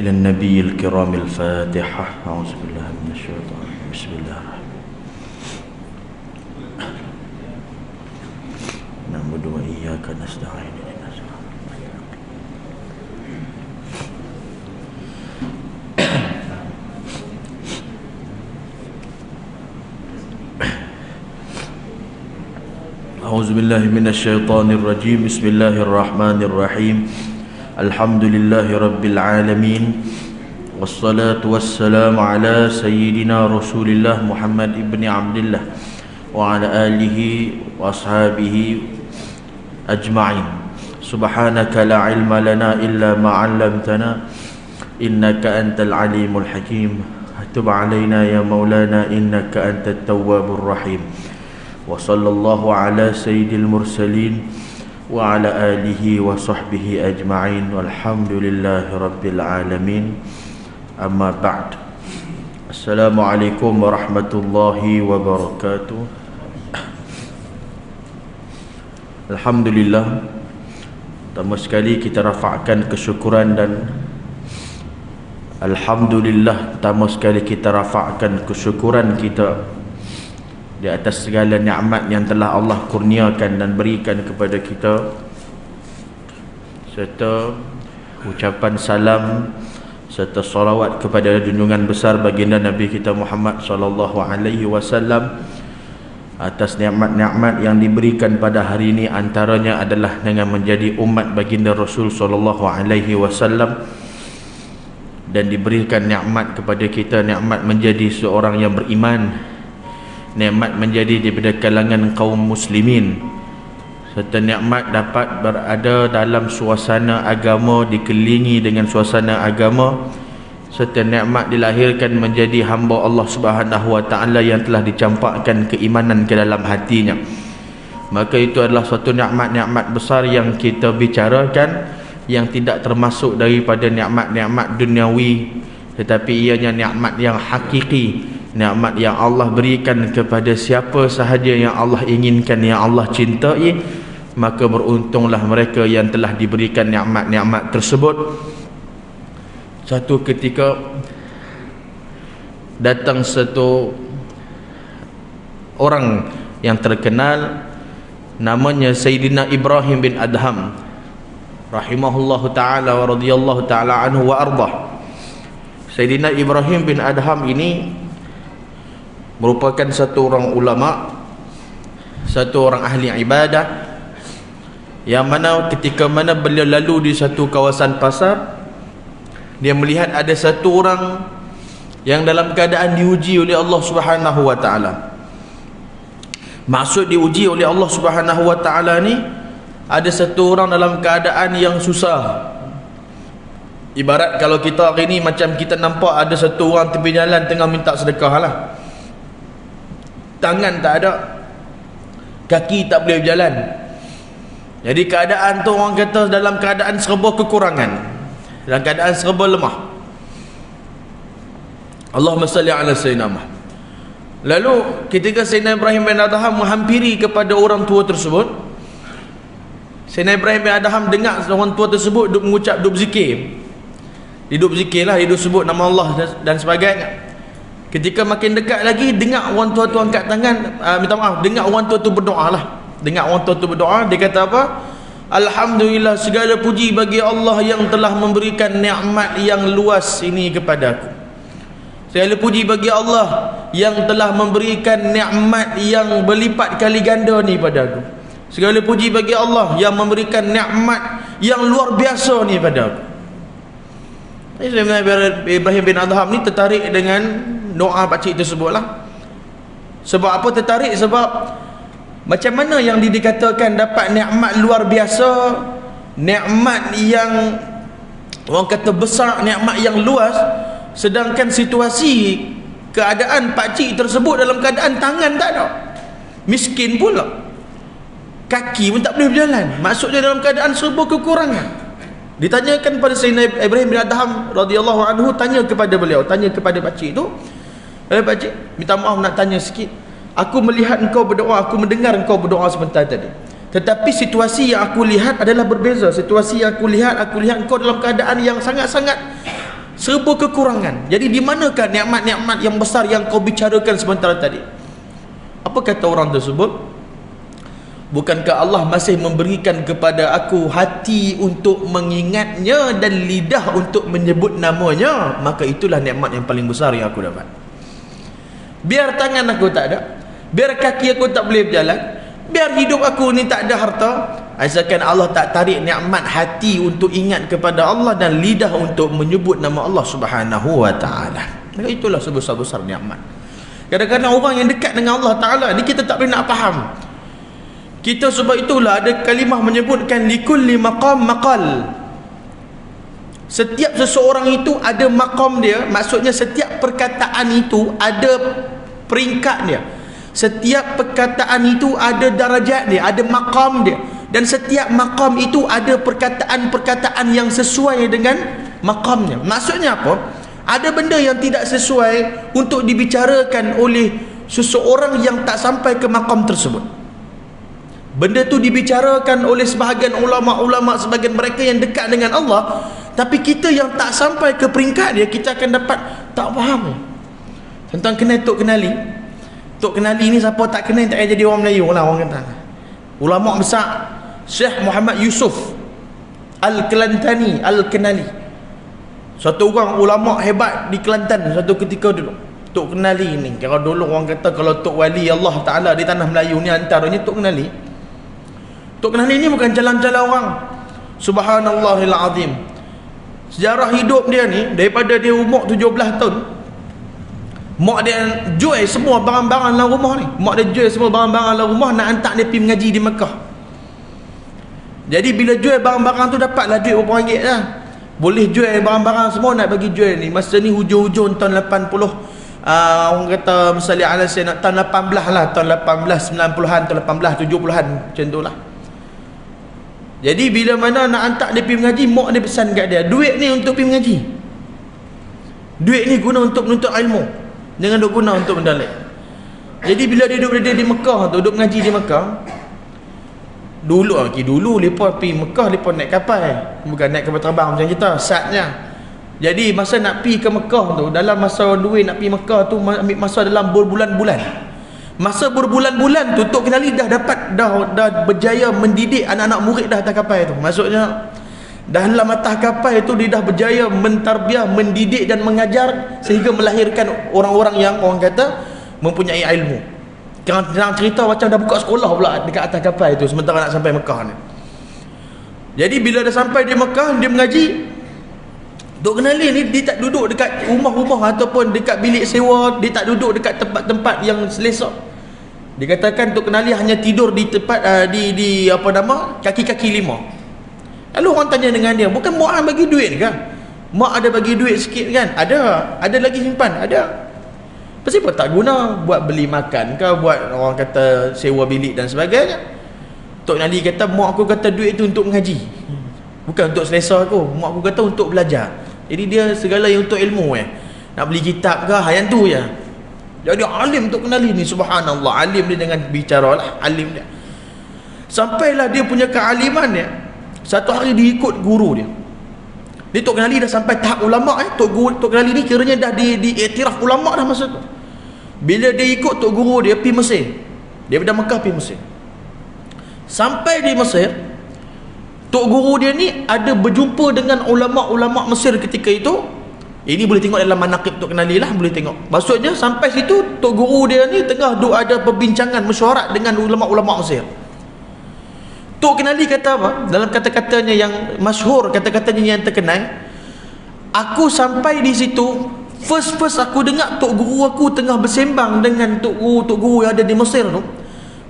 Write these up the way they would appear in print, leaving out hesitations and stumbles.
إلى النبي الكرام الفاتحة. أعوذ بالله من الشيطان. بسم الله الرحمن الرحيم. نعبد وإياك نستعين. أعوذ بالله من الشيطان الرجيم. بسم الله الرحمن الرحيم. الحمد لله رب العالمين، والصلاة والسلام على سيدنا رسول الله محمد ابن عبد الله وعلى آله وأصحابه أجمعين. سبحانك لا علم لنا إلا ما علمتنا إنك أنت العليم الحكيم. تب علينا يا مولانا إنك أنت التواب الرحيم. وصلى الله على سيد المرسلين وعلى آله وصحبه أجمعين والحمد لله رب العالمين. أما بعد. السلام عليكم ورحمة الله وبركاته. Alhamdulillah, pertama sekali kita rafa'kan kesyukuran dan Alhamdulillah, pertama sekali kita rafa'kan kesyukuran kita di atas segala nikmat yang telah Allah kurniakan dan berikan kepada kita, serta ucapan salam serta salawat kepada junjungan besar baginda Nabi kita Muhammad sallallahu alaihi wasallam atas nikmat-nikmat yang diberikan pada hari ini. Antaranya adalah dengan menjadi umat baginda Rasul sallallahu alaihi wasallam, dan diberikan nikmat kepada kita, nikmat menjadi seorang yang beriman, nikmat menjadi daripada kalangan kaum muslimin, serta nikmat dapat berada dalam suasana agama, dikelilingi dengan suasana agama, serta nikmat dilahirkan menjadi hamba Allah Subhanahu wa taala yang telah dicampakkan keimanan ke dalam hatinya. Maka itu adalah suatu nikmat-nikmat besar yang kita bicarakan, yang tidak termasuk daripada nikmat-nikmat duniawi, tetapi ianya nikmat yang hakiki, nikmat yang Allah berikan kepada siapa sahaja yang Allah inginkan, yang Allah cintai. Maka beruntunglah mereka yang telah diberikan nikmat-nikmat tersebut. Satu ketika datang satu orang yang terkenal, namanya Sayyidina Ibrahim bin Adham rahimahullahu ta'ala wa radiyallahu ta'ala anhu wa ardah. Sayyidina Ibrahim bin Adham ini merupakan satu orang ulama, satu orang ahli ibadah, yang mana ketika mana beliau lalu di satu kawasan pasar, dia melihat ada satu orang yang dalam keadaan diuji oleh Allah Subhanahu wa taala. Maksud diuji oleh Allah Subhanahu wa taala ni, ada satu orang dalam keadaan yang susah. Ibarat kalau kita hari ni macam kita nampak ada satu orang tepi jalan tengah minta sedekah lah. Tangan tak ada, kaki tak boleh berjalan. Jadi keadaan tu orang kata dalam keadaan serba kekurangan, dalam keadaan serba lemah. Allahumma salli ala sayyidina Muhammad. Lalu ketika Sayyidina Ibrahim bin Adham menghampiri kepada orang tua tersebut, Sayyidina Ibrahim bin Adham dengar orang tua tersebut duk mengucap, duk zikir. Dia duk zikir lah, dia duk sebut nama Allah dan sebagainya. Ketika makin dekat lagi, dengar orang tua tu angkat tangan, minta maaf, dengar orang tua tu berdoa lah. Dengar orang tua tu berdoa, dia kata apa? Alhamdulillah, segala puji bagi Allah yang telah memberikan nikmat yang luas ini kepada aku. Segala puji bagi Allah yang telah memberikan nikmat yang berlipat kali ganda ni pada aku. Segala puji bagi Allah yang memberikan nikmat yang luar biasa ni pada aku. Ibrahim bin Adham ni tertarik dengan doa pakcik tersebut lah. Sebab apa tertarik? Sebab macam mana yang dikatakan dapat nikmat luar biasa, nikmat yang orang kata besar, nikmat yang luas, sedangkan situasi keadaan pakcik tersebut dalam keadaan tangan tak ada, miskin pula, kaki pun tak boleh berjalan. Maksudnya dalam keadaan serba kekurangan. Ditanyakan pada Sayyidina Ibrahim bin Adham radhiyallahu anhu, tanya kepada beliau, tanya kepada pakcik tu, pakcik, minta maaf nak tanya sikit. Aku melihat engkau berdoa, aku mendengar engkau berdoa sebentar tadi. Tetapi situasi yang aku lihat adalah berbeza. Situasi yang aku lihat engkau dalam keadaan yang sangat-sangat serba kekurangan. Jadi di manakah nikmat-nikmat yang besar yang kau bicarakan sebentar tadi? Apa kata orang tersebut? Bukankah Allah masih memberikan kepada aku hati untuk mengingatnya dan lidah untuk menyebut namanya? Maka itulah nikmat yang paling besar yang aku dapat. Biar tangan aku tak ada, biar kaki aku tak boleh berjalan, biar hidup aku ni tak ada harta, asalkan Allah tak tarik nikmat hati untuk ingat kepada Allah dan lidah untuk menyebut nama Allah Subhanahu wa taala. Maka itulah sebesar-besar nikmat. Kadang-kadang orang yang dekat dengan Allah taala ni kita tak boleh nak faham. Kita sebab itulah ada kalimah menyebutkan likulli maqam maqal. Setiap seseorang itu ada maqam dia, maksudnya setiap perkataan itu ada peringkat dia. Setiap perkataan itu ada darajat dia, ada maqam dia. Dan setiap maqam itu ada perkataan-perkataan yang sesuai dengan maqamnya. Maksudnya apa? Ada benda yang tidak sesuai untuk dibicarakan oleh seseorang yang tak sampai ke maqam tersebut. Benda tu dibicarakan oleh sebahagian ulama-ulama, sebahagian mereka yang dekat dengan Allah, tapi kita yang tak sampai ke peringkat dia, kita akan dapat tak faham. Tentang kenal Tok Kenali. Tok Kenali ni siapa tak kenal tak payah jadi orang Melayu lah, orang kata. Ulama besar Syekh Muhammad Yusuf Al-Kelantani Al-Kenali, satu orang ulama hebat di Kelantan satu ketika dulu. Tok Kenali ni, kalau dulu orang kata kalau Tok Wali Allah Ta'ala di tanah Melayu ni antaranya Tok Kenali. Tok Kenali ni bukan jalan-jalan orang. Subhanallahil azim. Sejarah hidup dia ni, daripada dia umur 17 tahun, mak dia jual semua barang-barang dalam rumah ni. Mak dia jual semua barang-barang dalam rumah nak hantar dia pergi mengaji di Mekah. Jadi bila jual barang-barang tu dapatlah duit berapa ringgit lah. Boleh jual barang-barang semua nak bagi jual ni. Masa ni hujung-hujung tahun 80, orang kata misalnya ala saya nak tahun 18 lah, tahun 18 90-an, tahun 18 70-an macam tu lah. Jadi bila mana nak hantar dia pergi mengaji, mak dia pesan kat dia, duit ni untuk pergi mengaji, duit ni guna untuk menuntut ilmu, jangan duk guna untuk mendalik. Jadi bila dia duduk di Mekah tu, duduk mengaji di Mekah, dulu lepas pergi Mekah lepas naik kapal, bukan naik kapal terbang macam kita satnya. Jadi masa nak pergi ke Mekah tu, dalam masa duit nak pergi Mekah tu ambil masa dalam berbulan-bulan. Masa berbulan-bulan tu Tok Kenali dah dapat dah berjaya mendidik anak-anak murid dah atas kapal tu. Maksudnya dalam atas kapal itu dia dah berjaya mentarbiah, mendidik dan mengajar sehingga melahirkan orang-orang yang orang kata mempunyai ilmu. Jangan cerita macam dah buka sekolah pula dekat atas kapal itu sementara nak sampai Mekah ni. Jadi bila dah sampai di Mekah, dia mengaji. Tok Kenali ni dia tak duduk dekat rumah-rumah ataupun dekat bilik sewa, dia tak duduk dekat tempat-tempat yang selesa. Dikatakan Tok Kenali hanya tidur di tempat di apa nama, kaki-kaki lima. Lalu orang tanya dengan dia, bukan mak bagi duit ke? Mak ada bagi duit sikit kan? Ada lagi simpan, ada. Kenapa tak guna buat beli makan ke, buat orang kata sewa bilik dan sebagainya? Tok Kenali kata, mak aku kata duit itu untuk mengaji, bukan untuk selesa aku. Mak aku kata untuk belajar. Jadi dia segala yang untuk ilmu nak beli kitab ke, yang tu je. Jadi alim Tok Kenali ni, subhanallah, alim dia dengan bicara lah, alim dia. Sampailah dia punya kealiman dia, satu hari dia ikut guru dia. Dia Tok Kenali dah sampai tahap ulama. Tok Kenali ni kiranya dah diiktiraf ulama dah masa tu. Bila dia ikut Tok Guru dia pergi Mesir, dia daripada Mekah pergi Mesir. Sampai di Mesir, Tok Guru dia ni ada berjumpa dengan ulama-ulama Mesir ketika itu. Ini boleh tengok dalam manaqib Tok Kenali lah, boleh tengok. Maksudnya sampai situ Tok Guru dia ni tengah ada perbincangan mesyuarat dengan ulama-ulama Mesir. Tok Kenali kata apa? Dalam kata-katanya yang masyhur, kata-katanya yang terkenal, aku sampai di situ, first aku dengar Tok Guru aku tengah bersembang dengan Tok Guru yang ada di Mesir tu.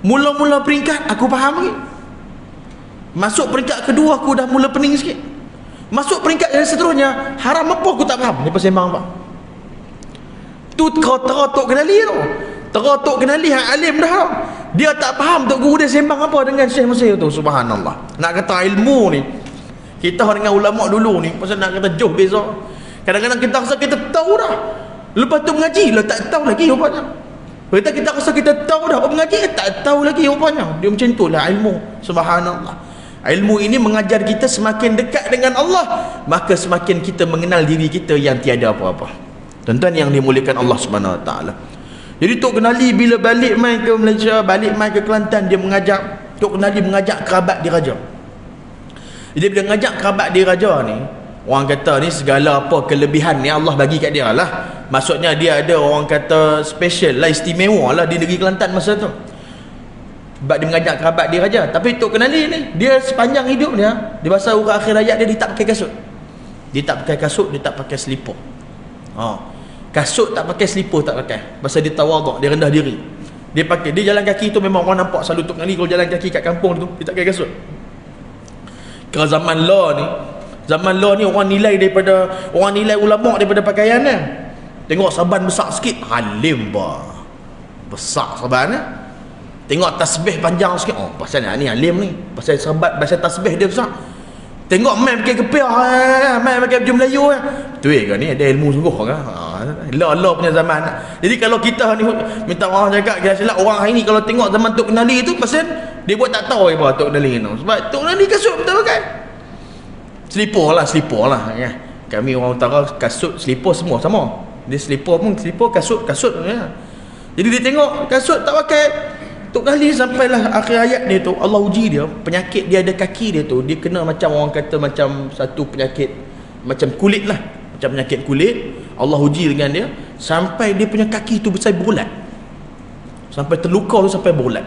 Mula-mula peringkat aku faham lagi. Masuk peringkat kedua aku dah mula pening sikit. Masuk peringkat yang seterusnya, haram apa aku tak faham. Dia bersembang apa? Tu tera Tok Kenali tu. Tera Tok Kenali yang alim dah. Dia tak faham Tok Guru dia sembang apa dengan Syekh Mesir tu. Subhanallah. Nak kata ilmu ni, kita dengan ulama dulu ni, pasal nak kata jauh beza. Kadang-kadang kita rasa kita tahu dah, lepas tu mengaji lah tak tahu lagi rupanya. Kita rasa kita tahu dah, mengaji tak tahu lagi rupanya. Dia macam tu lah ilmu. Subhanallah. Ilmu ini mengajar kita semakin dekat dengan Allah, maka semakin kita mengenal diri kita yang tiada apa-apa. Tuan-tuan yang dimuliakan Allah Subhanahu Wa Taala. Jadi Tok Kenali bila balik mai ke Malaysia, balik mai ke Kelantan, dia mengajak, Tok Kenali mengajak kerabat dia raja. Jadi bila mengajak kerabat dia raja ni, orang kata ni segala apa kelebihan ni Allah bagi kat dia lah. Maksudnya dia ada orang kata special lah, istimewa lah di negeri Kelantan masa tu. Sebab dia mengajak kerabat dia raja. Tapi Tok Kenali ni, dia sepanjang hidup dia, di masa akhir hayat dia tak pakai kasut. Dia tak pakai kasut, dia tak pakai selipar. Kasut tak pakai, selipar tak pakai. Pasal dia tawaduk, dia rendah diri. Dia pakai, dia jalan kaki tu memang orang nampak selalu Tok Kenali kalau jalan kaki kat kampung tu, dia tak pakai kasut. Kalau zaman law ni orang nilai ulama daripada pakaian dia. Tengok saban besar sikit, alim bah. Besar saban dia. Tengok tasbih panjang sikit, oh pasal ni alim ni. Pasal sabat, pasal tasbih dia besar. Tengok mai pakai kepiah, mai pakai baju Melayu tu ke ni ada ilmu sungguh ke. La punya zaman. Jadi kalau kita ni minta maaf cakap kira silap orang hari ni kalau tengok zaman Tok Kenali tu, pasal dia buat tak tahu apa Tok Kenali tu. Sebab Tok Kenali kasut betul pakai. Selipar lah ya. Kami orang utara kasut, selipar semua sama. Dia selipar pun selipar, kasut ya. Jadi dia tengok kasut tak pakai. Tok Kenali sampailah akhir hayat dia tu, Allah uji dia, penyakit dia ada kaki dia tu, dia kena macam orang kata macam satu penyakit macam kulit lah, macam penyakit kulit. Allah uji dengan dia sampai dia punya kaki tu besar berulat, sampai terluka tu sampai berulat.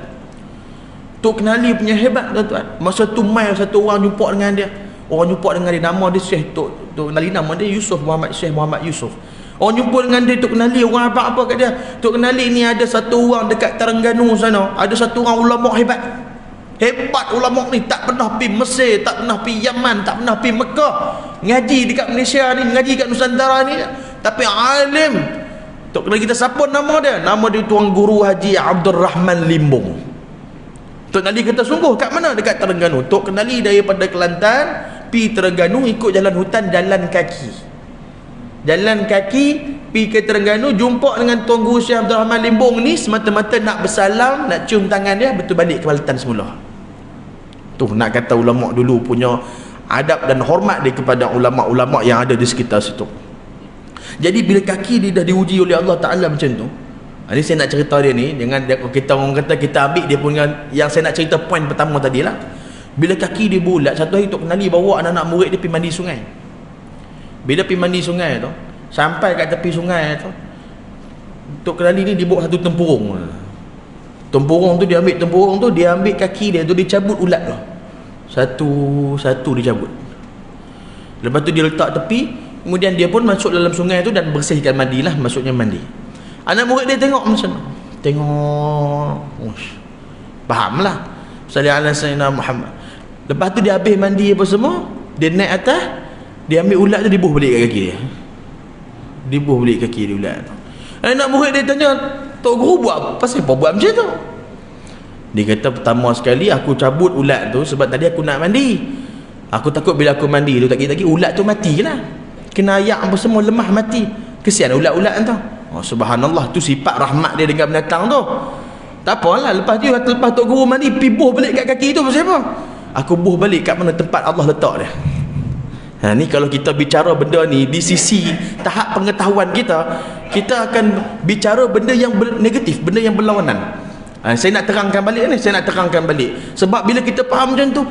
Tok Kenali punya hebat tuan-tuan. Masa tu mai satu orang jumpa dengan dia, nama dia Syekh Tok Kenali, nama dia Syekh Muhammad Yusuf. Orang jumpa dengan dia, Tok Kenali, orang apa kat dia, Tok Kenali ni ada satu orang dekat Terengganu sana, ada satu orang ulama hebat ulama ni, tak pernah pergi Mesir, tak pernah pergi Yaman, tak pernah pergi Mekah, ngaji dekat Malaysia ni, ngaji kat Nusantara ni, tapi alim. Tok Kenali kita siapa nama dia Tuan Guru Haji Abdul Rahman Limbung. Tok Kenali kata sungguh kat mana? Dekat Terengganu. Tok Kenali daripada Kelantan pi Terengganu ikut jalan hutan, jalan kaki pergi ke Terengganu, jumpa dengan Tuan Guru Syekh Abdul Rahman Limbung ni, semata-mata nak bersalam, nak cium tangan dia, betul balik ke Kelantan semula. Tu nak kata ulama dulu punya adab dan hormat dia kepada ulama-ulama yang ada di sekitar situ. Jadi bila kaki dia dah diuji oleh Allah Ta'ala macam tu, ini saya nak cerita dia ni, dengan kita orang kata kita ambil dia punya, yang saya nak cerita poin pertama tadi lah. Bila kaki dia bulat, satu hari Tok Kenali bawa anak-anak murid dia pergi mandi sungai. Bila pergi mandi sungai tu, sampai kat tepi sungai tu, Tok Kenali ni dia bawa satu tempurung tu, dia ambil kaki dia tu, dia cabut ulat tu satu dia cabut. Lepas tu dia letak tepi, kemudian dia pun masuk dalam sungai tu dan bersihkan mandi lah, maksudnya mandi. Anak murid dia tengok macam mana? Faham lah Sallallahu Alaihi Wasallam Muhammad. Lepas tu dia habis mandi apa semua, dia naik atas, dia ambil ulat tu, dibuh balik kat kaki dia. Ulat tu. Anak murid dia tanya, Tok Guru buat apa? Pasal apa buat macam tu? Dia kata pertama sekali aku cabut ulat tu sebab tadi aku nak mandi. Aku takut bila aku mandi tu tak lagi ulat tu mati lah. Kena ayak apa semua, lemah mati. Kesian ulat-ulat tu. Subhanallah, tu sifat rahmat dia dengan binatang tu. Tak apalah, lepas Tok Guru mandi, pergi buh balik kat kaki tu pasal apa? Aku buh balik kat mana tempat Allah letak dia. Ni kalau kita bicara benda ni di sisi tahap pengetahuan kita akan bicara benda yang negatif, benda yang berlawanan. Saya nak terangkan balik. Sebab bila kita faham macam tu,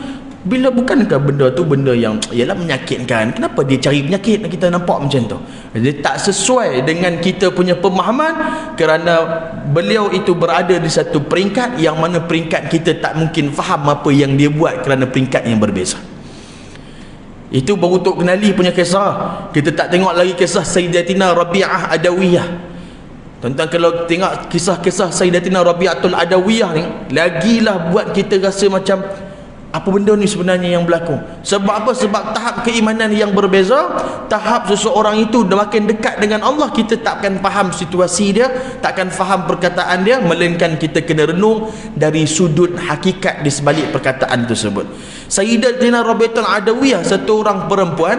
bila bukankah benda tu benda yang ialah menyakitkan, kenapa dia cari penyakit, kita nampak macam tu. Dia tak sesuai dengan kita punya pemahaman, kerana beliau itu berada di satu peringkat yang mana peringkat kita tak mungkin faham apa yang dia buat kerana peringkat yang berbeza. Itu baru Tok Kenali punya kisah. Kita tak tengok lagi kisah Sayyidatina Rabi'ah Adawiyah. Tuan-tuan kalau tengok kisah-kisah Sayyidatina Rabi'atul Adawiyah ni, lagilah buat kita rasa macam apa benda ni sebenarnya yang berlaku. Sebab apa? Sebab tahap keimanan yang berbeza, tahap seseorang itu makin dekat dengan Allah, kita tak akan faham situasi dia, tak akan faham perkataan dia, melainkan kita kena renung dari sudut hakikat di sebalik perkataan tersebut. Sayyidatina Rabi'atul Adawiyah, satu orang perempuan,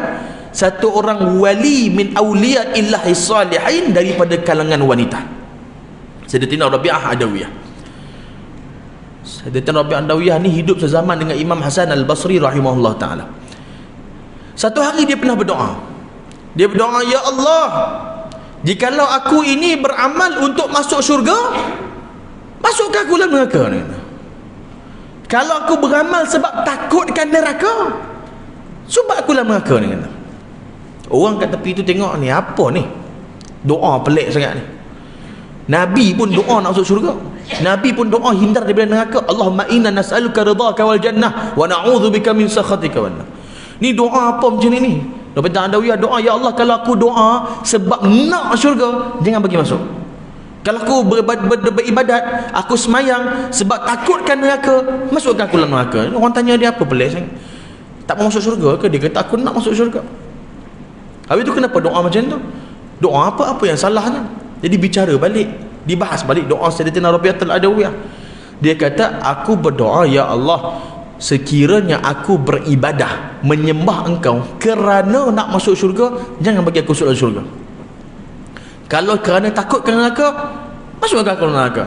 satu orang wali min awliya illahi salihin, daripada kalangan wanita. Sayyidatina Rabi'ah Adawiyah. Sayyidatina Rabi'ah Adawiyah ni hidup sezaman dengan Imam Hasan Al-Basri rahimahullah ta'ala. Satu hari dia pernah berdoa. Dia berdoa, ya Allah, jikalau aku ini beramal untuk masuk syurga, masukkan aku dalam neraka ni. Kalau aku beramal sebab takutkan neraka, sebab aku dalam neraka ni. Orang kat tepi tu tengok ni, apa ni? Doa pelik sangat ni. Nabi pun doa nak masuk syurga. Nabi pun doa hindar daripada neraka. Allahumma inna nas'aluka ridhaka wal jannah wa na'udzubika min sakhatika wan nar. Ni doa apa macam ni? Rabi'ah Adawiyah doa, ya Allah, kalau aku doa sebab nak syurga, jangan bagi masuk. Kalau aku beribadat, aku semayang sebab takutkan neraka, masukkan aku dalam neraka. Orang tanya dia, apa pelik sangat? Tak mau masuk syurga ke? Dia kata aku nak masuk syurga. Habis tu kenapa doa macam tu? Doa apa yang salahnya? Jadi bicara balik, dibahas balik doa Sayyidatina Rabi'ah Adawiyah. Dia kata, aku berdoa, ya Allah, sekiranya aku beribadah menyembah engkau kerana nak masuk syurga, jangan bagi aku masuk syurga. Kalau kerana takutkan neraka, masukkan aku neraka.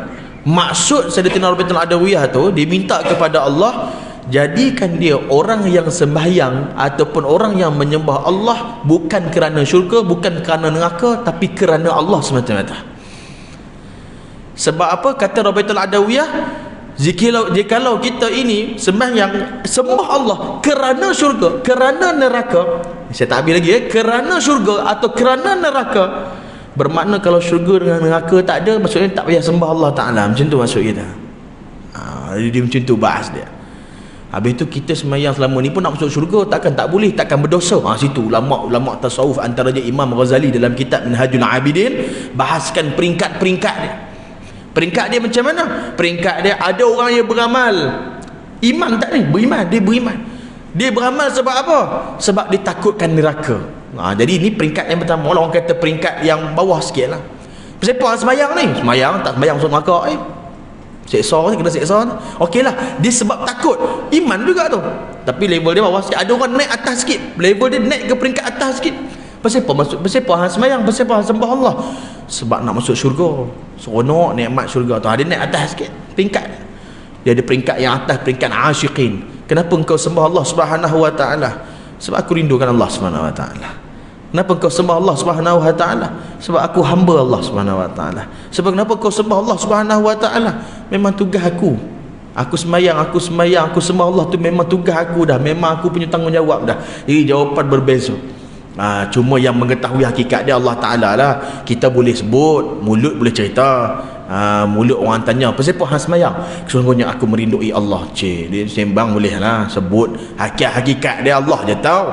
Maksud Sayyidatina Rabi'ah Adawiyah tu, dia minta kepada Allah, jadikan dia orang yang sembahyang ataupun orang yang menyembah Allah bukan kerana syurga, bukan kerana neraka, tapi kerana Allah semata-mata. Sebab apa? Kata Rabi'ah Adawiyah, jikalau kita ini sembah Allah kerana syurga, kerana neraka, saya tak habis lagi kerana syurga atau kerana neraka, bermakna kalau syurga dengan neraka tak ada, maksudnya tak payah sembah Allah Ta'ala. Macam tu maksud kita. Dia macam tu bahas dia. Habis tu kita semayang selama ni pun nak masuk syurga, tak boleh, takkan berdosa. Situ ulama tasawuf, antaranya Imam Ghazali dalam kitab Minhajul Abidin bahaskan peringkat-peringkat dia. Peringkat dia macam mana? Peringkat dia, ada orang yang beramal iman tak ni? Dia beriman. Dia beramal sebab apa? Sebab dia takutkan neraka. Jadi ni peringkat yang pertama. Orang kata peringkat yang bawah sikit lah. Siapa semayang ni? Semayang, tak semayang masuk neraka seksa ni, kena seksa ni. Okey lah, dia sebab takut, iman juga tu, tapi level dia bawah sikit. Ada orang naik atas sikit, level dia naik ke peringkat atas sikit. Pasal apa hang semayang? Pasal apa hang sembah Allah? Sebab nak masuk syurga, seronok nikmat syurga tu. Dia naik atas sikit peringkat. Dia ada peringkat yang atas, peringkat asyiqin. Kenapa engkau sembah Allah Subhanahu wa ta'ala? Sebab aku rindukan Allah Subhanahu wa ta'ala. Kenapa engkau sembah Allah Subhanahu wa ta'ala? Sebab aku hamba Allah Subhanahu wa ta'ala. Sebab kenapa kau sembah Allah Subhanahu wa ta'ala? Memang tugas aku. Aku semayang, aku sembah Allah tu memang tugas aku dah. Memang aku punya tanggungjawab dah. Jadi jawapan berbeza. Cuma yang mengetahui hakikat dia Allah Ta'ala lah. Kita boleh sebut, mulut boleh cerita, mulut orang tanya, pasal apa hang semayang? Sesungguhnya aku merindui Allah. Dia sembang boleh lah, sebut hakikat dia Allah je tahu.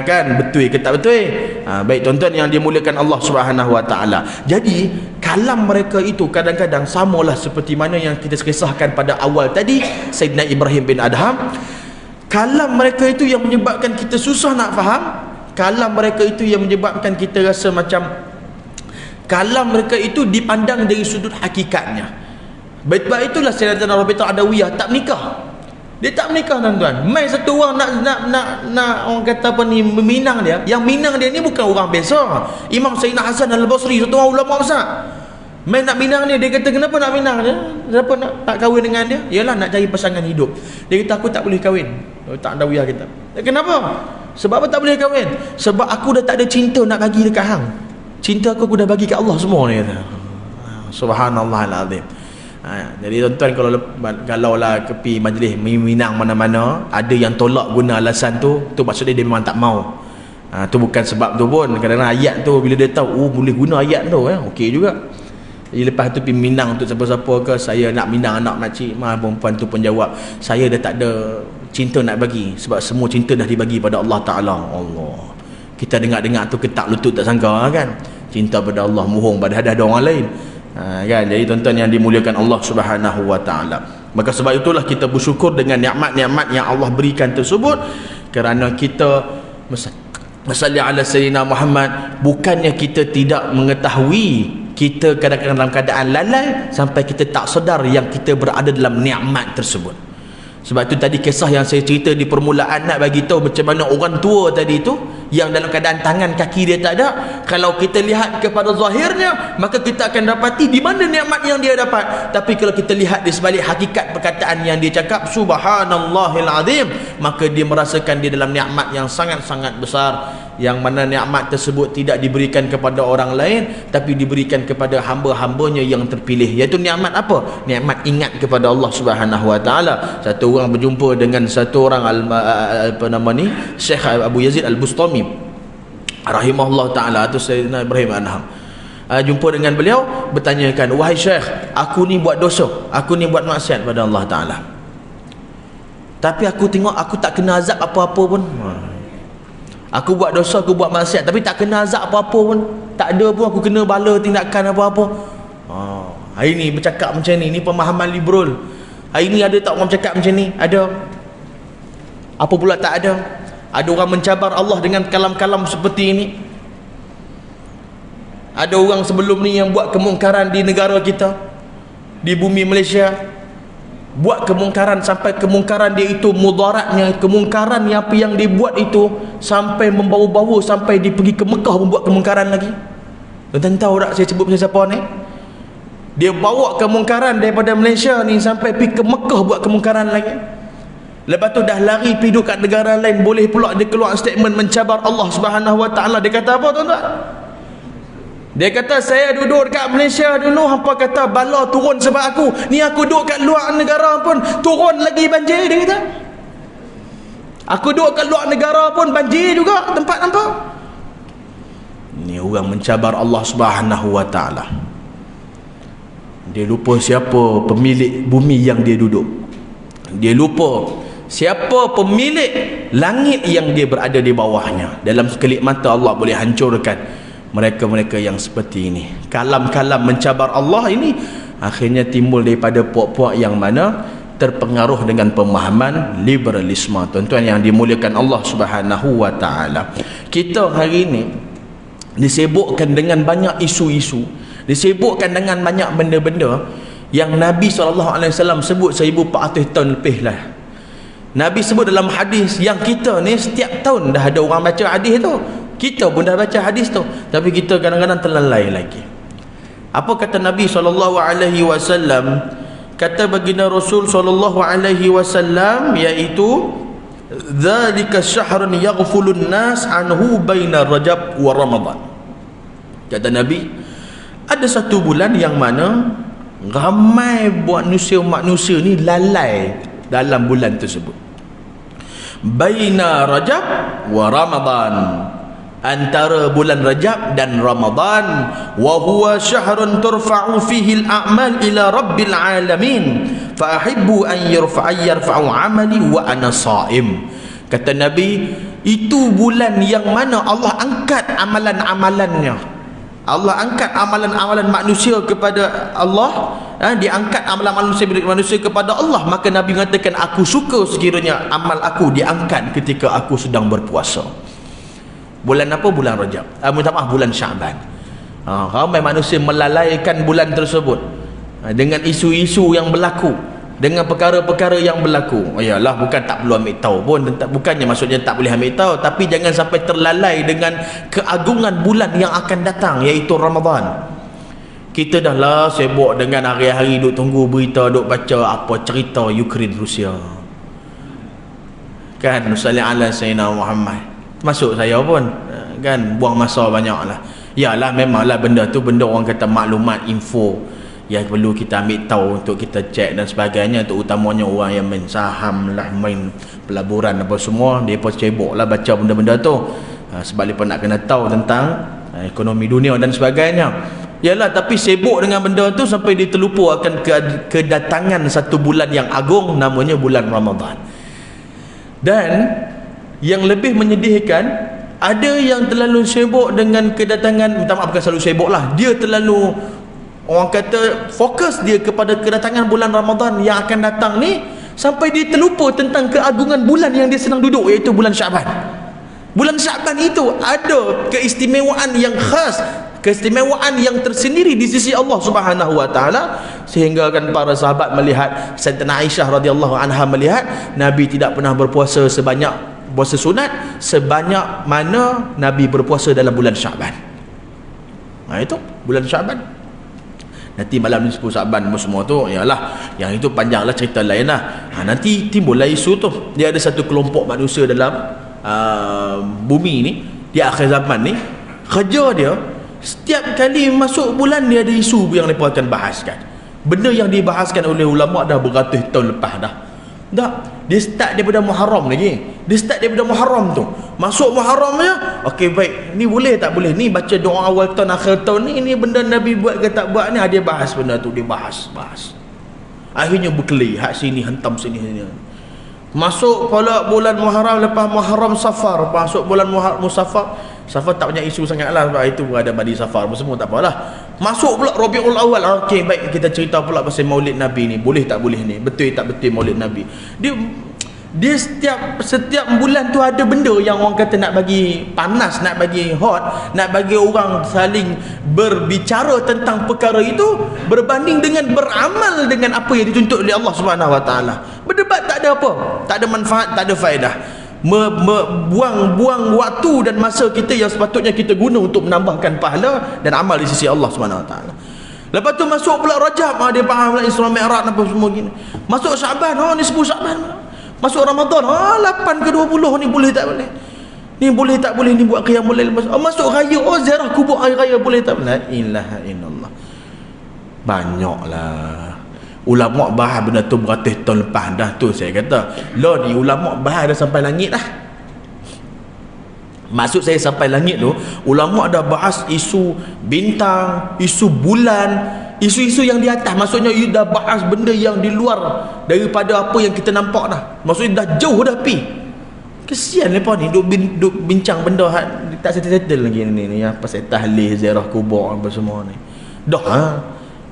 Kan betul ke tak betul? Baik tuan-tuan yang dimuliakan Allah Subhanahu wa ta'ala. Jadi kalam mereka itu kadang-kadang samalah seperti mana yang kita kisahkan pada awal tadi, Sayyidina Ibrahim bin Adham. Kalam mereka itu yang menyebabkan kita susah nak faham. Kalam mereka itu yang menyebabkan kita rasa macam kalam mereka itu dipandang dari sudut hakikatnya. Sebab itulah Sayyidatina Rabi'ah Adawiyah tak menikah. Dia tak menikah tuan-tuan. Mai satu orang nak orang kata apa ni, meminang dia. Yang minang dia ni bukan orang biasa. Imam Sayyidina Hasan Al-Basri, satu orang ulama besar. Mai nak minang dia kata kenapa nak minang dia? Kenapa nak kahwin dengan dia? Yalah nak cari pasangan hidup. Dia kata aku tak boleh kahwin. Tak Adawiyah kata. Kenapa? Sebab apa tak boleh kahwin? Sebab aku dah tak ada cinta nak bagi dekat hang. Cinta aku dah bagi kat Allah semua ni kata. Subhanallahal azim. Jadi tuan-tuan, kalau lah kepi majlis Minang mana-mana, ada yang tolak guna alasan tu maksudnya dia memang tak mau. Tu bukan sebab tu pun. Kadang-kadang ayat tu bila dia tahu boleh guna ayat tu okey juga. Jadi lepas tu pergi Minang untuk siapa-siapa ke, saya nak Minang anak makcik, perempuan tu pun jawab, saya dah tak ada cinta nak bagi, sebab semua cinta dah dibagi pada Allah Ta'ala. Allah, kita dengar-dengar tu ketak lutut tak sangka kan, cinta pada Allah, mohong pada ada orang lain. Kan? Jadi tuan-tuan yang dimuliakan Allah Subhanahu wa ta'ala, maka sebab itulah kita bersyukur dengan nikmat-nikmat yang Allah berikan tersebut, kerana kita masalli ala sayyidina Muhammad, bukannya kita tidak mengetahui, kita kadang-kadang dalam keadaan lalai sampai kita tak sedar yang kita berada dalam nikmat tersebut. Sebab tu tadi kisah yang saya cerita di permulaan nak bagi tahu macam mana orang tua tadi tu yang dalam keadaan tangan kaki dia tak ada, kalau kita lihat kepada zahirnya, maka kita akan dapati di mana nikmat yang dia dapat. Tapi kalau kita lihat di sebalik hakikat perkataan yang dia cakap, subhanallahil azim, maka dia merasakan dia dalam nikmat yang sangat-sangat besar, yang mana nikmat tersebut tidak diberikan kepada orang lain, tapi diberikan kepada hamba-hambanya yang terpilih. Iaitu nikmat apa? Nikmat ingat kepada Allah Subhanahu wa taala. Satu orang berjumpa dengan satu orang Syekh Abu Yazid Al-Bustami rahimahullah taala, atau Sayyidina Ibrahim Anham. Jumpa dengan beliau, bertanyakan, wahai Syekh, aku ni buat dosa, aku ni buat maksiat pada Allah taala, tapi aku tengok aku tak kena azab apa-apa pun. Aku buat dosa, aku buat maksiat, tapi tak kena azab apa-apa pun, tak ada pun aku kena bala tindakan apa-apa. Hari ni bercakap macam ni pemahaman liberal. Hari ni ada tak orang bercakap macam ni? Ada. Apa pula tak ada? Ada orang mencabar Allah dengan kalam-kalam seperti ini. Ada orang sebelum ni yang buat kemungkaran di negara kita, di bumi Malaysia, buat kemungkaran sampai kemungkaran dia itu mudaratnya, kemungkaran yang apa yang dibuat itu sampai membawa-bawa sampai dia pergi ke Mekah membuat kemungkaran lagi. Tuan-tuan tahu tak saya sebut pasal siapa ni? Dia bawa kemungkaran daripada Malaysia ni sampai pergi ke Mekah buat kemungkaran lagi. Lepas tu dah lari pergi duduk kat negara lain, boleh pula dia keluar statement mencabar Allah Subhanahu wa taala. Dia kata apa, tuan-tuan? Dia kata, saya duduk dekat Malaysia dulu, hampa kata bala turun sebab aku. Ni aku duduk kat luar negara pun turun lagi banjir, dia kata. Aku duduk kat luar negara pun banjir juga tempat hampa. Ni orang mencabar Allah Subhanahu wa taala. Dia lupa siapa pemilik bumi yang dia duduk. Dia lupa siapa pemilik langit yang dia berada di bawahnya. Dalam sekelip mata Allah boleh hancurkan mereka-mereka yang seperti ini. Kalam-kalam mencabar Allah ini akhirnya timbul daripada puak-puak yang mana terpengaruh dengan pemahaman liberalisme. Tuan-tuan yang dimuliakan Allah Subhanahu wa taala, kita hari ini disibukkan dengan banyak isu-isu, disibukkan dengan banyak benda-benda yang Nabi SAW sebut 1400 tahun lebih lah. Nabi sebut dalam hadis yang kita ni setiap tahun dah ada orang baca hadis tu. Kita pun dah baca hadis tu, tapi kita kadang-kadang terlalai lagi. Apa kata Nabi SAW? Kata baginda Rasul SAW, iaitu dzalika syahrun yaghfulun nas anhu baina Rajab wa Ramadan. Kata Nabi, ada satu bulan yang mana ramai manusia ni lalai dalam bulan tersebut. Baina Rajab wa Ramadan, antara bulan Rajab dan Ramadan. Wa huwa syahrun turfa'u fihi al-a'mal ila rabbil alamin fa ahibbu an yarfa'u 'amali wa ana sha'im. Kata Nabi, itu bulan yang mana Allah angkat amalan-amalannya. Allah angkat amalan-amalan manusia kepada Allah, diangkat amalan manusia kepada Allah. Maka Nabi mengatakan, aku suka sekiranya amal aku diangkat ketika aku sedang berpuasa. Bulan apa? Bulan Rajab. Minta maaf, bulan Syaban. Ramai manusia melalaikan bulan tersebut dengan isu-isu yang berlaku, dengan perkara-perkara yang berlaku. Yalah, bukan tak perlu ambil tahu pun, bukannya maksudnya tak boleh ambil tahu, tapi jangan sampai terlalai dengan keagungan bulan yang akan datang, iaitu Ramadan. Kita dah lah sibuk dengan hari-hari duk tunggu berita, duk baca apa cerita Ukraine Rusia. Kan, salli ala sayyidina Muhammad. Masuk saya pun kan buang masa banyaklah. Yalah, memanglah benda tu benda orang kata maklumat, info yang perlu kita ambil tahu untuk kita cek dan sebagainya. Untuk utamanya orang yang main saham lah, main pelaburan apa semua, dia pun cebok lah baca benda-benda tu, sebab dia pun nak kena tahu tentang ekonomi dunia dan sebagainya. Yalah, tapi sibuk dengan benda tu sampai dia terlupa akan kedatangan satu bulan yang agung, namanya bulan Ramadan. Dan yang lebih menyedihkan, ada yang terlalu sibuk dengan kedatangan, minta maaf, bukan selalu sibuk lah, dia terlalu, orang kata, fokus dia kepada kedatangan bulan Ramadan yang akan datang ni, sampai dia terlupa tentang keagungan bulan yang dia sedang duduk, iaitu bulan Syaban. Bulan Syaban itu ada keistimewaan yang khas, keistimewaan yang tersendiri di sisi Allah Subhanahu wa taala, sehingga kan para sahabat melihat, Sayyidatina Aisyah radhiyallahu anha melihat Nabi tidak pernah berpuasa sebanyak puasa sunat sebanyak mana Nabi berpuasa dalam bulan Syaban. Itu bulan Syaban. Nanti malam ni 10 Syaban semua tu, yalah, yang itu panjanglah cerita lain lah. Nanti timbullah isu tu. Dia ada satu kelompok manusia dalam bumi ni, di akhir zaman ni, kerja dia setiap kali masuk bulan dia ada isu yang mereka akan bahaskan. Benda yang dibahaskan oleh ulama dah beratus tahun lepas dah. Dia start daripada Muharram lagi. Dia start daripada Muharram tu. Masuk Muharram je, okey baik, ni boleh tak boleh, ni baca doa awal tahun akhir tahun ni benda Nabi buat ke tak buat ni, dia bahas benda tu, dia bahas. Akhirnya berkeli, hak sini hentam sini. Masuk pula bulan Muharram, lepas Muharram Safar, masuk bulan Safar tak banyak isu sangat lah, sebab itu ada badi Safar semua, tak apalah. Masuk pula Rabiul Awal, okey baik, kita cerita pula pasal Maulid Nabi ni, boleh tak boleh ni, betul tak betul Maulid Nabi. Dia setiap bulan tu ada benda yang orang kata nak bagi panas, nak bagi hot, nak bagi orang saling berbicara tentang perkara itu berbanding dengan beramal dengan apa yang dituntut oleh Allah Subhanahu Wa Taala. Berdebat tak ada apa, tak ada manfaat, tak ada faedah. Buang waktu dan masa kita yang sepatutnya kita guna untuk menambahkan pahala dan amal di sisi Allah Subhanahu Wa Taala. Lepas tu masuk pula Rajab, dia faham lah Isra Mi'raj apa semua gini. Masuk Syaban, ni 10 Syaban. Masuk Ramadan, 8 ke 20 ni boleh tak boleh? Ni boleh tak boleh, ni buat qiyamul lail. Masuk raya, ziarah kubur hari raya boleh tak boleh? La ilaha illallah. Banyaklah ulama bahas benda tu beratus tahun lepas dah tu. Saya kata ni ulama bahas dah sampai langit dah. Maksud saya sampai langit tu, ulama dah bahas isu bintang, isu bulan, isu-isu yang di atas. Maksudnya dah bahas benda yang di luar daripada apa yang kita nampak dah. Maksudnya dah jauh dah pi. Kesian lepas ni duk bincang benda tak settle lagi ni pasal tahlil, ziarah kubur apa semua ni.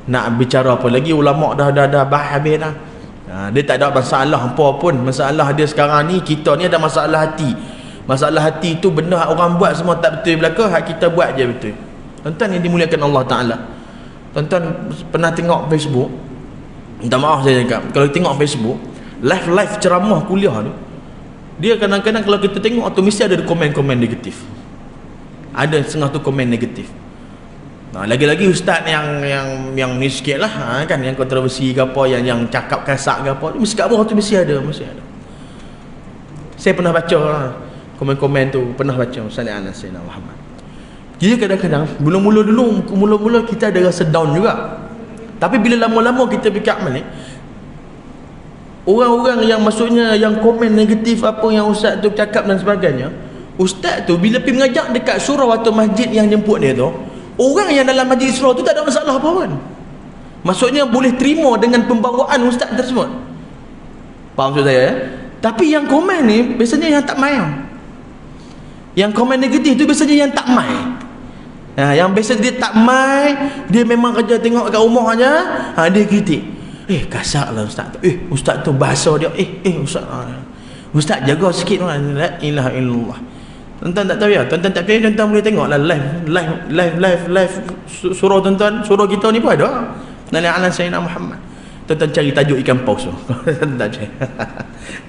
Nak bicara apa lagi, ulama dah bahas habis dah. Dia tak ada masalah apa pun. Masalah dia sekarang ni, kita ni ada masalah hati. Masalah hati tu benda hak orang buat semua tak betul belaka, hak kita buat je betul. Tuan-tuan yang dimuliakan Allah Ta'ala, tuan-tuan pernah tengok Facebook? Minta maaf saya cakap, kalau tengok Facebook live ceramah kuliah tu, dia kadang-kadang kalau kita tengok tu mesti ada komen-komen negatif. Ada setengah tu komen negatif. Lagi-lagi ustaz yang ni sikit lah, kan, yang kontroversi ke apa, yang cakap kasar ke apa, mesti kat bawah tu mesti ada. Saya pernah baca komen-komen tu, pernah baca Salih ala Sayyidina Muhammad. Jadi kadang-kadang mula-mula kita ada rasa down juga. Tapi bila lama-lama kita fikir balik, orang-orang yang maksudnya yang komen negatif apa yang ustaz tu cakap dan sebagainya, ustaz tu bila pergi mengajak dekat surau atau masjid yang jemput dia tu, orang yang dalam majlis surau tu tak ada masalah apa pun. Maksudnya boleh terima dengan pembawaan ustaz tersebut. Faham maksud saya ya? Tapi yang komen ni biasanya yang tak main. Yang komen negatif tu biasanya yang tak main. Yang biasa dia tak main, dia memang kerja tengok kat rumah aja, dia kritik. Kasar lah ustaz tu. Ustaz tu bahasa dia. Ustaz jaga sikit lah. La ilaha illallah. Tuan-tuan tak tahu ya? Tuan-tuan tak percaya, tuan-tuan boleh tengok lah live surau tuan-tuan, surau kita ni pun ada. Nabi ala Sayyidina Muhammad. Tuan-tuan cari tajuk ikan paus tu.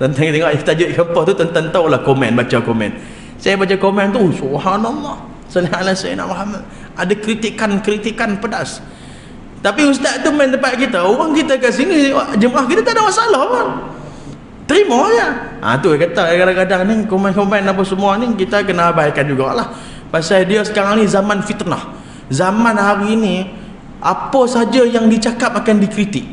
Tuan-tuan tengok tajuk ikan paus tu, tuan-tuan tahulah komen, baca komen. Saya baca komen tu, subhanallah, sallallahu alaihi wasallam Muhammad, ada kritikan pedas. Tapi ustaz tu main tempat kita, orang kita kat sini, jemaah kita tak ada masalah pun, terima je. Tu kata kadang-kadang ni komen-komen apa semua ni kita kena abaikan jugalah. Pasal dia sekarang ni zaman fitnah. Zaman hari ni apa saja yang dicakap akan dikritik,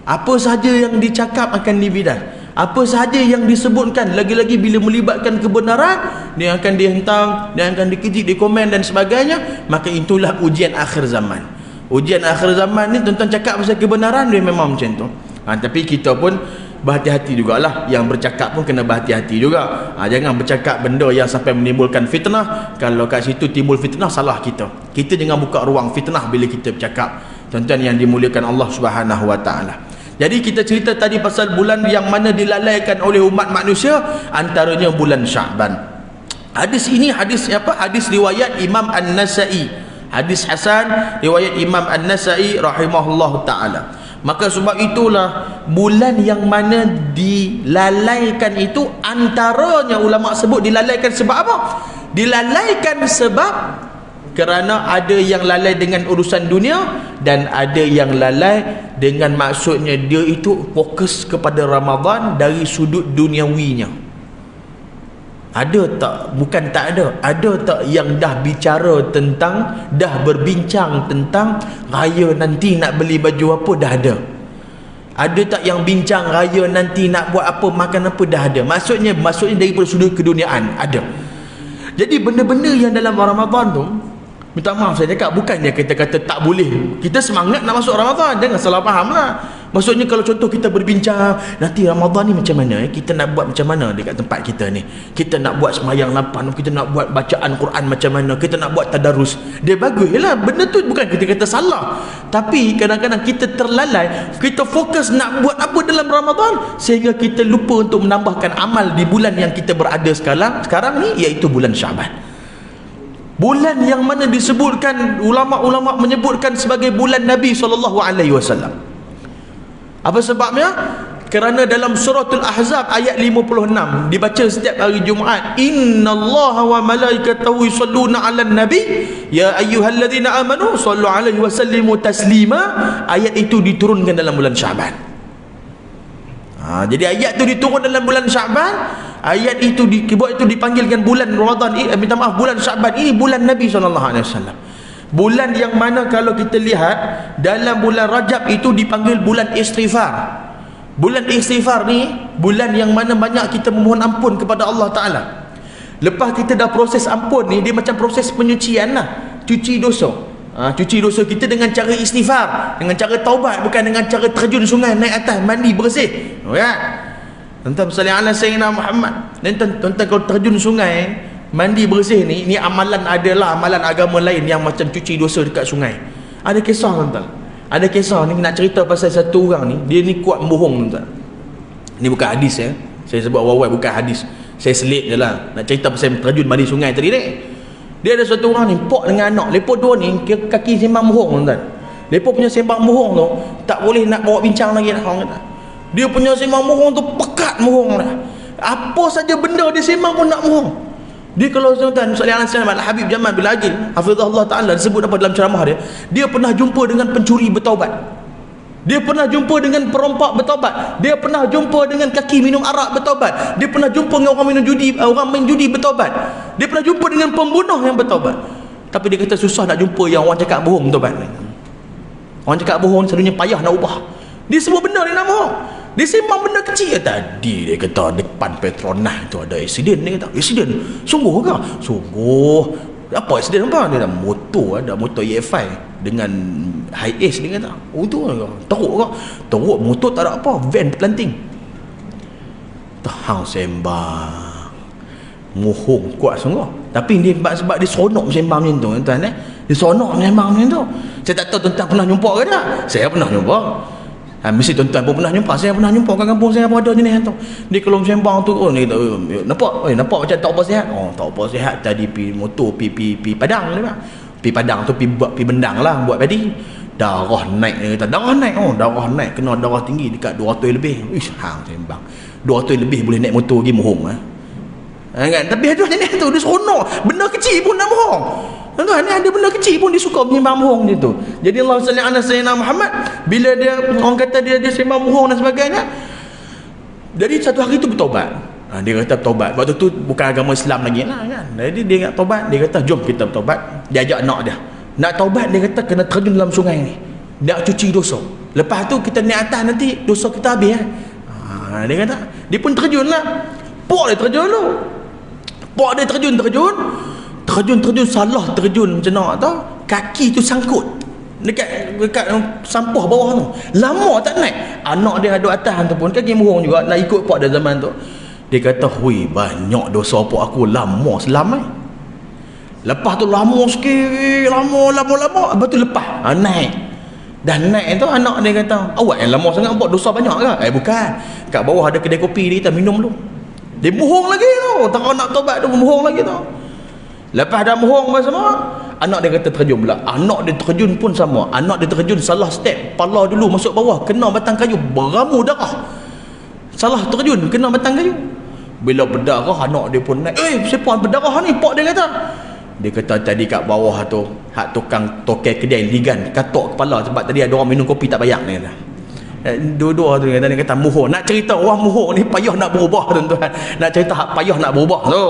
apa saja yang dicakap akan dibidah, apa sahaja yang disebutkan, lagi-lagi bila melibatkan kebenaran, dia akan dihentam, dia akan dikritik, dikomen dan sebagainya. Maka itulah ujian akhir zaman. Ujian akhir zaman ni tuan-tuan cakap pasal kebenaran, dia memang macam tu. Tapi kita pun berhati-hati jugalah. Yang bercakap pun kena berhati-hati juga. Jangan bercakap benda yang sampai menimbulkan fitnah. Kalau kat situ timbul fitnah, salah kita. Kita jangan buka ruang fitnah bila kita bercakap. Tuan-tuan yang dimuliakan Allah Subhanahu Wa Taala. Jadi kita cerita tadi pasal bulan yang mana dilalaikan oleh umat manusia, antaranya bulan Syaban. Hadis ini hadis apa? Hadis riwayat Imam An-Nasa'i. Hadis hasan riwayat Imam An-Nasa'i rahimahullahu taala. Maka sebab itulah bulan yang mana dilalaikan itu, antaranya ulama sebut dilalaikan sebab apa? Dilalaikan sebab kerana ada yang lalai dengan urusan dunia, dan ada yang lalai dengan maksudnya dia itu fokus kepada Ramadan dari sudut duniawinya. Ada tak? Bukan tak ada. Ada tak yang dah bicara tentang, dah berbincang tentang raya nanti nak beli baju apa? Dah ada. Ada tak yang bincang raya nanti nak buat apa, makan apa? Dah ada. Maksudnya daripada sudut keduniaan ada. Jadi benda-benda yang dalam Ramadan tu, minta maaf saya cakap, bukannya kita kata tak boleh. Kita semangat nak masuk Ramadan, jangan salah faham lah. Maksudnya kalau contoh kita berbincang, nanti Ramadan ni macam mana, kita nak buat macam mana dekat tempat kita ni, kita nak buat sembahyang 8, kita nak buat bacaan Quran macam mana, kita nak buat tadarus. Dia bagus lah, benda tu bukan kita kata salah, tapi kadang-kadang kita terlalai, kita fokus nak buat apa dalam Ramadan, sehingga kita lupa untuk menambahkan amal di bulan yang kita berada sekarang ni, iaitu bulan Syaban. Bulan yang mana disebutkan, ulama-ulama menyebutkan sebagai bulan Nabi SAW. Apa sebabnya? Kerana dalam suratul Ahzab ayat 56 dibaca setiap hari Jumaat, innallaha wa malaikatahu yusalluna 'alan nabi ya ayyuhalladzina amanu sallu 'alaihi wa sallimu taslima. Ayat itu diturunkan dalam bulan Syaban. Jadi ayat itu diturun dalam bulan Syaban. Ayat itu buat itu dipanggilkan bulan Ramadan ini, minta maaf, bulan Syaban ini bulan Nabi SAW. Bulan yang mana kalau kita lihat dalam bulan Rajab itu dipanggil bulan istighfar. Bulan istighfar ni bulan yang mana banyak kita memohon ampun kepada Allah Ta'ala. Lepas kita dah proses ampun ni, dia macam proses penyucian lah, cuci dosa. Cuci dosa kita dengan cara istighfar, dengan cara taubat, bukan dengan cara terjun sungai, naik atas, mandi, bersih. Tuan-tuan salli ala sayyidina Muhammad. Dan tuan-tuan kalau terjun sungai, mandi bersih ni amalan, adalah amalan agama lain yang macam cuci dosa dekat sungai. Ada kisah tuan-tuan, ada kisah ni nak cerita pasal satu orang ni, dia ni kuat bohong tuan-tuan. Ni bukan hadis ya, saya sebut awal-awal bukan hadis, saya selit je lah nak cerita pasal terjun mandi sungai tadi ni. Dia ada satu orang ni, pok dengan anak, lepas dua ni kaki sembang bohong tuan-tuan. Lepas punya sembang bohong tu tak boleh nak bawa bincang lagi dah, orang kata. Dia punya sembang bohong tu pekat bohong dah. Apa saja benda dia sembang pun nak bohong. Dia kalau tuan-tuan sallallahu alaihi wasallam, Habib Jamal bin Agil hafizahullah taala disebut apa dalam ceramah dia pernah jumpa dengan pencuri bertaubat, dia pernah jumpa dengan perompak bertaubat, dia pernah jumpa dengan kaki minum arak bertaubat, dia pernah jumpa dengan orang minum judi, orang main judi bertaubat, dia pernah jumpa dengan pembunuh yang bertaubat. Tapi dia kata susah nak jumpa yang orang cakap bohong bertaubat. Orang cakap bohong selalunya payah nak ubah. Dia semua benda dia nak bohong. Dia sembang benda kecil. Tadi dia kata depan Petronas tu ada aksiden. Dia kata aksiden? Sungguh ke? Sungguh. Apa aksiden apa? Dia kata motor, ada motor EFI dengan high ace. Dia kata oh tu teruk ke? Teruk, motor tak ada apa, van planting. Tahang sembang mohong kuat sungguh. Tapi dia sebab dia seronok sembang macam tu tuan, dia seronok sembang macam tu. Saya tak tahu tuan-tuan pernah jumpa ke tak? Saya pernah jumpa. Mesti tuan-tuan pun pernah jumpa. Saya pernah jumpa kat kampung saya pun ada jenis tu. Dia kalau sembang tu, ni nampak macam tak apa sihat. Tak apa sihat. Tadi pi motor pi Padang dia. Pi Padang tu pi bendang lah buat padi. Darah naik dia kata. Darah naik kena darah tinggi dekat 200 lebih. Ish, hang sembang. 200 lebih boleh naik motor pergi mohong kan? Tapi ada jenis tu dia seronok. Benda kecil pun nak mohong. Tuan-tuan, ni ada benda kecil pun dia suka menyembang bohong macam tu. Jadi Allah salli ala sayyidina Muhammad, bila dia orang kata dia sembang bohong dan sebagainya, jadi satu hari tu bertaubat. Dia kata taubat. Waktu tu bukan agama Islam lagi lah kan. Jadi dia nak taubat, dia kata jom kita bertaubat. Dia ajak anak dia. Nak taubat, dia kata kena terjun dalam sungai ni. Nak cuci dosa. Lepas tu kita naik atas nanti dosa kita habis dia kata. Dia pun terjun lah. Pok dia terjun tu. Pok dia terjun salah terjun macam nak tahu, kaki tu sangkut dekat sampah bawah tu, lama tak naik. Anak dia ada atas tu pun kaki mohong juga nak ikut pak dia zaman tu. Dia kata hui banyak dosa pak aku, lama selam lepas tu lama sikit, lama lepas tu lepas naik. Dah naik tu anak dia kata awak yang lama sangat buat dosa banyak ke? Bukan, kat bawah ada kedai kopi, dia kata minum dulu. Dia mohong lagi tu, tak nak tobat tu, mohong lagi tu. Lepas dah mohong semua, Anak dia kata terjun pula. Anak dia terjun pun sama. Anak dia terjun salah step, kepala dulu masuk bawah, kena batang kayu, beramu darah. Salah terjun, kena batang kayu. Bila berdarah, anak dia pun naik. Siapa berdarah ni? Pak dia kata. Dia kata tadi kat bawah tu, hak tukang tokai kedai ligan katok kepala sebab tadi ada orang minum kopi tak bayar ni kata. Dua-dua tu dia kata muhur. Nak cerita orang muhur ni payah nak berubah tuan-tuan. Nak cerita hak payah nak berubah tu.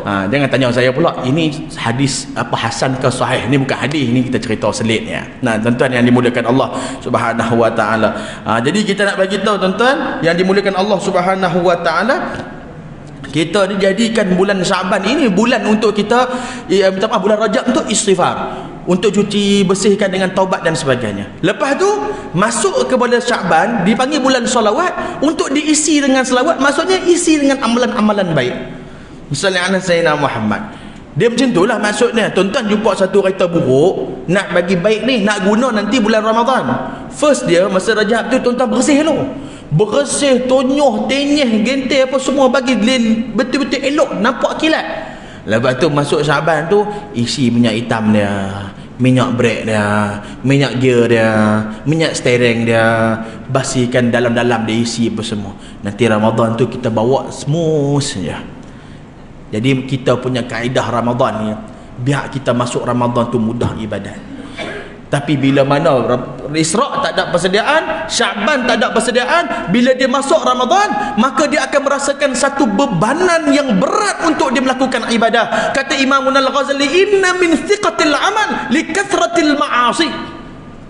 Jangan tanya saya pula ini hadis apa hasan ke sahih. Ni bukan hadis, ni kita cerita selit ya. Nah, tuan-tuan yang dimuliakan Allah Subhanahu wa taala. Jadi kita nak bagi tahu tuan-tuan yang dimuliakan Allah Subhanahu wa taala, kita dijadikan bulan Syaban ini bulan untuk kita bulan Rajab untuk istighfar, untuk cuci bersihkan dengan taubat dan sebagainya. Lepas tu masuk kepada Syaban dipanggil bulan solawat untuk diisi dengan selawat, maksudnya isi dengan amalan-amalan baik. Misalnya ala Sayyidina Muhammad, dia macam itulah maksudnya. Tuan-tuan jumpa satu kereta buruk, nak bagi baik ni, nak guna nanti bulan Ramadan, first dia masa Rajab tu tuan-tuan bersih dulu, bersih, tonyoh, tenyeh, gentir apa semua, bagi betul-betul elok, nampak kilat. Lepas tu masuk Syaban tu isi minyak hitam dia, minyak brake dia, minyak gear dia, minyak steering dia, bersihkan dalam-dalam dia, isi apa semua. Nanti Ramadan tu kita bawa smooth saja. Jadi kita punya kaedah Ramadan ni, biar kita masuk Ramadan tu mudah ibadat. Tapi bila mana Isra' tak ada persediaan, Syaban tak ada persediaan, bila dia masuk Ramadan, maka dia akan merasakan satu bebanan yang berat untuk dia melakukan ibadah. Kata Imam Al-Ghazali, inna min thiqatil amal li kathratil ma'asi.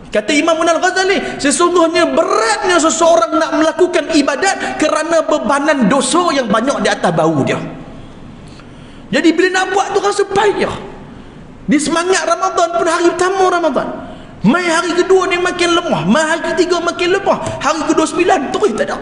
Kata Imam Al-Ghazali, sesungguhnya beratnya seseorang nak melakukan ibadat kerana bebanan dosa yang banyak di atas bahu dia. Jadi bila nak buat tu rasa payah. Di semangat Ramadan pun, hari pertama Ramadan, mai hari kedua ni makin lemah, mai hari ketiga makin lemah, hari ke-29 terus tak ada.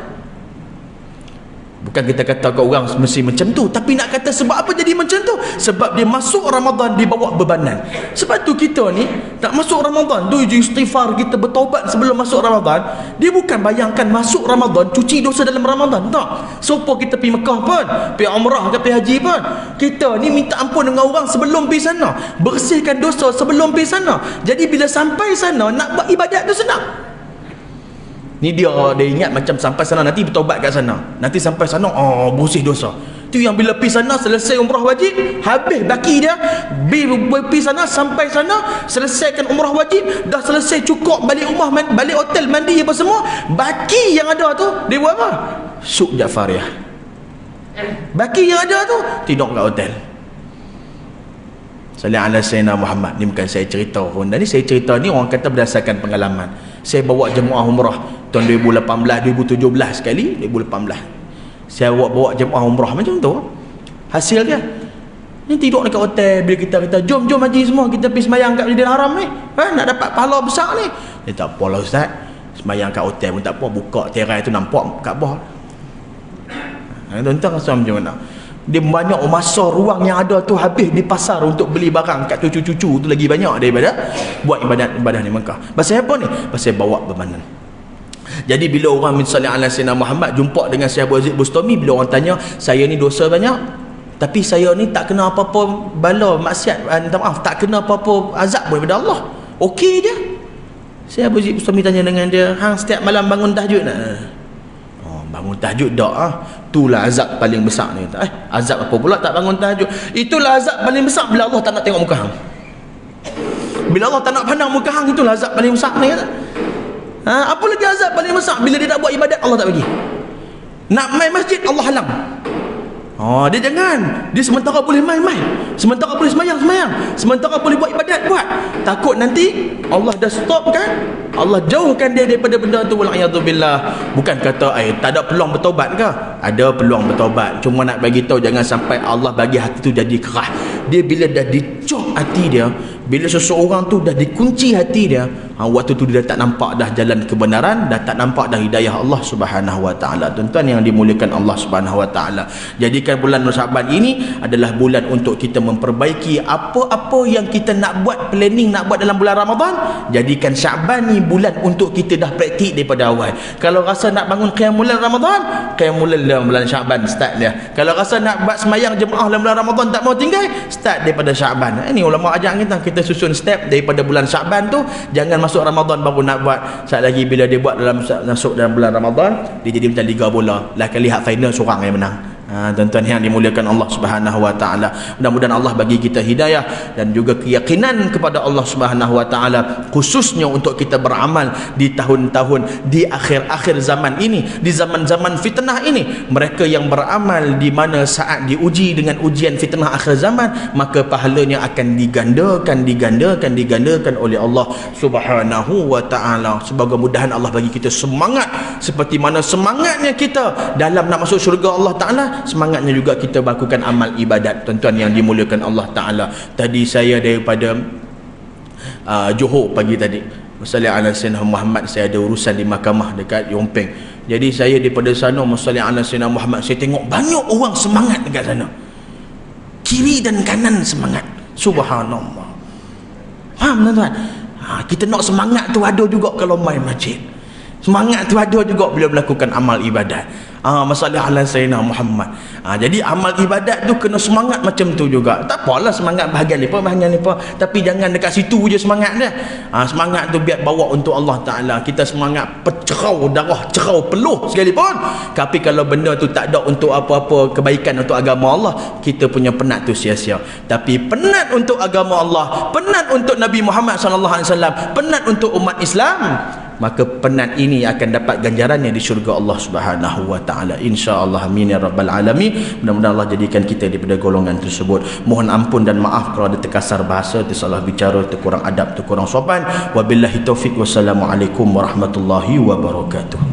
Bukan kita kata ke orang mesti macam tu, tapi nak kata sebab apa jadi macam tu? Sebab dia masuk Ramadan dia bawa bebanan. Sebab tu kita ni nak masuk Ramadan tu istighfar, kita bertaubat sebelum masuk Ramadan. Dia bukan bayangkan masuk Ramadan cuci dosa dalam Ramadan, tak. Sopo kita pergi Mekah pun, pergi umrah ke pergi haji pun, kita ni minta ampun dengan orang sebelum pergi sana, bersihkan dosa sebelum pergi sana. Jadi bila sampai sana nak buat ibadat tu senang. Ni dia ingat macam sampai sana nanti bertaubat kat sana, nanti sampai sana bersih dosa. Tu yang bila pergi sana selesai umrah wajib, habis baki dia pergi sana, sampai sana selesaikan umrah wajib, dah selesai cukup balik rumah, balik hotel, mandi apa semua, baki yang ada tu dia buat apa? Suk Jafariyah. Baki yang ada tu tidur kat hotel. Sallallahu alaihi wasallam Muhammad. Ni bukan saya cerita pun. Jadi saya cerita ni orang kata berdasarkan pengalaman. Saya bawa jemaah umrah tahun 2018, 2017 sekali, 2018. Saya bawa jemaah umrah macam tu. Hasil dia ni tidur dekat hotel. Bila kita kata jom haji semua, kita pergi semayang kat Masjidil Haram ni, nak dapat pahala besar ni. Dia tak apalah ustaz, semayang kat hotel pun tak apa, buka tirai tu nampak Kaabah. Tuan-tuan rasa macam mana? Dia banyak masa ruang yang ada tu habis di pasar untuk beli barang kat cucu-cucu tu lagi banyak daripada buat ibadah di Mekah. Pasal apa ni? Pasal bawa bebanan. Jadi bila orang misalnya ala Sayyidina Muhammad jumpa dengan Syekh Abu Aziz Bustami, bila orang tanya, saya ni dosa banyak tapi saya ni tak kena apa-apa bala maksiat, minta maaf, tak kena apa-apa azab pun daripada Allah, okey je. Syekh Abu Aziz Bustami tanya dengan dia, hang setiap malam bangun tahajud tak? Bangun tahajud tak? Itulah azab paling besar ni. Azab apa pula tak bangun tahajud? Itulah azab paling besar bila Allah tak nak tengok muka hang. Bila Allah tak nak pandang muka hang, itulah azab paling besar ni. Apa lagi azab paling besar? Bila dia nak buat ibadat Allah tak bagi. Nak main masjid Allah halang. Dia jangan. Dia sementara boleh main, sementara boleh semayang, sementara boleh buat ibadat, buat. Takut nanti Allah dah stop kan, Allah jauhkan dia daripada benda tu. Wal'iyadzubillah. Bukan kata tak ada peluang bertaubat ke? Ada peluang bertaubat, cuma nak bagi tahu jangan sampai Allah bagi hati tu jadi kerah. Dia bila dah dicop hati dia, bila seseorang tu dah dikunci hati dia, waktu tu dia dah tak nampak dah jalan kebenaran, dah tak nampak dah hidayah Allah Subhanahu wa taala. Tuan-tuan yang dimuliakan Allah Subhanahu wa taala, jadikan bulan Syaban ini adalah bulan untuk kita memperbaiki apa-apa yang kita nak buat, planning nak buat dalam bulan Ramadan. Jadikan Syaban ni bulan untuk kita dah praktik daripada awal. Kalau rasa nak bangun qiyamul Ramadan, qiyamul dalam bulan Syaban start dia. Kalau rasa nak buat semayang jemaah dalam bulan Ramadan tak mau tinggal, start daripada Syaban. Ini ulama ajar kita susun step daripada bulan Syaban tu, jangan masuk Ramadan baru nak buat. Sat lagi bila dia buat masuk dalam bulan Ramadan, dia jadi macam liga bola. Lah kali hak final seorang yang menang. Tuan-tuan yang dimuliakan Allah Subhanahu wa taala, mudah-mudahan Allah bagi kita hidayah dan juga keyakinan kepada Allah Subhanahu wa taala, khususnya untuk kita beramal di tahun-tahun di akhir-akhir zaman ini, di zaman-zaman fitnah ini. Mereka yang beramal di mana saat diuji dengan ujian fitnah akhir zaman, maka pahalanya akan digandakan oleh Allah Subhanahu wa taala. Semoga mudahan Allah bagi kita semangat seperti mana semangatnya kita dalam nak masuk syurga Allah taala, semangatnya juga kita lakukan amal ibadat. Tuan-tuan yang dimuliakan Allah taala, tadi saya daripada Johor pagi tadi, Masya Allah Sayyidina Muhammad, saya ada urusan di mahkamah dekat Yompeng. Jadi saya daripada sana, Masya Allah Sayyidina Muhammad, saya tengok banyak orang semangat dekat sana, kiri dan kanan semangat. Subhanallah. Faham tuan-tuan? Kita nak semangat tu ada juga kalau main masjid, semangat tu ada juga bila melakukan amal ibadat. Masalah ala Sayyidina Muhammad. Jadi amal ibadat tu kena semangat macam tu juga. Tak apalah semangat bahagian ni apa, tapi jangan dekat situ je semangat dia. Semangat tu biar bawa untuk Allah Ta'ala. Kita semangat cerau darah, cerau peluh sekalipun, tapi kalau benda tu tak ada untuk apa-apa kebaikan untuk agama Allah, kita punya penat tu sia-sia. Tapi penat untuk agama Allah, penat untuk Nabi Muhammad SAW, penat untuk umat Islam, maka penat ini akan dapat ganjarannya di syurga Allah Subhanahu wa taala, insya-Allah. Amin ya rabbal alamin. Mudah-mudahan Allah jadikan kita daripada golongan tersebut. Mohon ampun dan maaf kalau ada terkasar bahasa, tersalah bicara, terkurang adab, terkurang sopan. Wabillahi taufik. Wassalamualaikum warahmatullahi wabarakatuh.